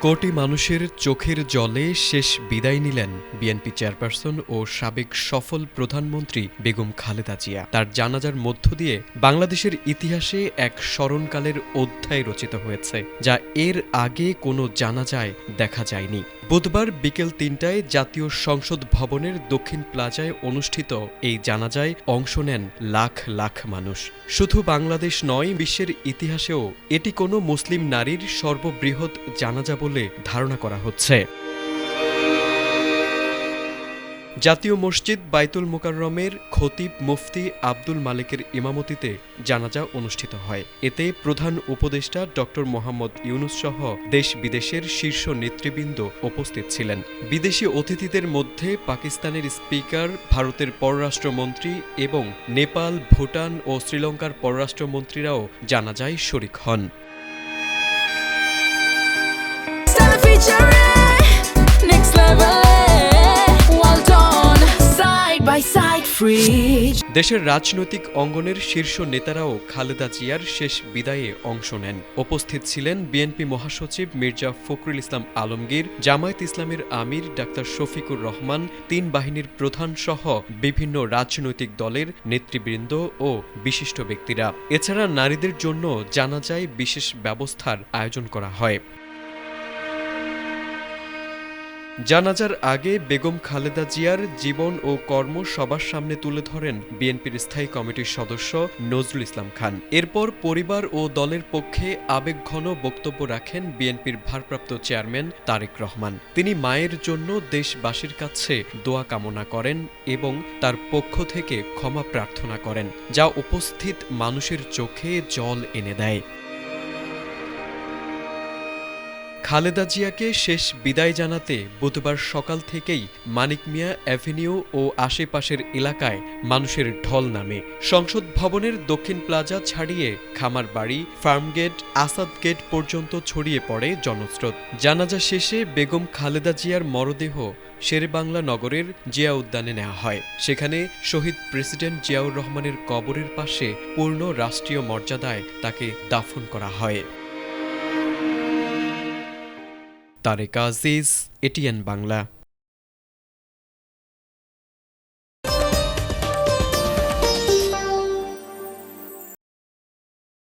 কোটি মানুষের চোখের জলে শেষ বিদায় নিলেন বিএনপি চেয়ারপারসন ও সাবেক সফল প্রধানমন্ত্রী বেগম খালেদা জিয়া। তার জানাজার মধ্য দিয়ে বাংলাদেশের ইতিহাসে এক স্মরণকালের অধ্যায় রচিত হয়েছে, যা এর আগে কোনো জানাজায় দেখা যায়নি। বুধবার বিকেল ৩টায় জাতীয় সংসদ ভবনের দক্ষিণ প্লাজায় অনুষ্ঠিত এই জানাজায় অংশ নেন লাখ লাখ মানুষ। শুধু বাংলাদেশ নয়, বিশ্বের ইতিহাসেও এটি কোনো মুসলিম নারীর সর্ববৃহৎ জানাজা বলে ধারণা করা হচ্ছে। জাতীয় মসজিদ বাইতুল মোকাররমের খতিব মুফতি আব্দুল মালেকের ইমামতিতে জানাজা অনুষ্ঠিত হয়। এতে প্রধান উপদেষ্টা ড. মোহাম্মদ ইউনূস সহ দেশ বিদেশের শীর্ষ নেতৃবৃন্দ উপস্থিত ছিলেন। বিদেশি অতিথিদের মধ্যে পাকিস্তানের স্পিকার, ভারতের পররাষ্ট্রমন্ত্রী এবং নেপাল, ভুটান ও শ্রীলঙ্কার পররাষ্ট্রমন্ত্রীরাও জানাজায় শরিক হন। দেশের রাজনৈতিক অঙ্গনের শীর্ষ নেতারাও খালেদা জিয়ার শেষ বিদায়ে অংশ নেন। উপস্থিত ছিলেন বিএনপি মহাসচিব মির্জা ফখরুল ইসলাম আলমগীর, জামায়াত ইসলামের আমির ডাক্তার শফিকুর রহমান, তিন বাহিনীর প্রধান সহ বিভিন্ন রাজনৈতিক দলের নেতৃবৃন্দ ও বিশিষ্ট ব্যক্তিরা। এছাড়া নারীদের জন্য জানাজায় বিশেষ ব্যবস্থার আয়োজন করা হয়। জানাজার আগে বেগম খালেদা জিয়ার জীবন ও কর্ম সবার সামনে তুলে ধরেন বিএনপির স্থায়ী কমিটির সদস্য নজরুল ইসলাম খান। এরপর পরিবার ও দলের পক্ষে আবেগঘন বক্তব্য রাখেন বিএনপির ভারপ্রাপ্ত চেয়ারম্যান তারেক রহমান। তিনি মায়ের জন্য দেশবাসীর কাছে দোয়া কামনা করেন এবং তার পক্ষ থেকে ক্ষমা প্রার্থনা করেন, যা উপস্থিত মানুষের চোখে জল এনে দেয়। খালেদা জিয়াকে শেষ বিদায় জানাতে বুধবার সকাল থেকেই মানিক মিয়া অ্যাভিনিউ ও আশেপাশের এলাকায় মানুষের ঢল নামে। সংসদ ভবনের দক্ষিণ প্লাজা ছাড়িয়ে খামারবাড়ি, ফার্মগেট, আসাদ গেট পর্যন্ত ছড়িয়ে পড়ে জনস্রোত। জানাজা শেষে বেগম খালেদা জিয়ার মরদেহ শেরেবাংলা নগরের জিয়া উদ্যানে নেওয়া হয়। সেখানে শহীদ প্রেসিডেন্ট জিয়াউর রহমানের কবরের পাশে পূর্ণ রাষ্ট্রীয় মর্যাদায় তাকে দাফন করা হয়। তারেক আজিজ, এটিএন বাংলা।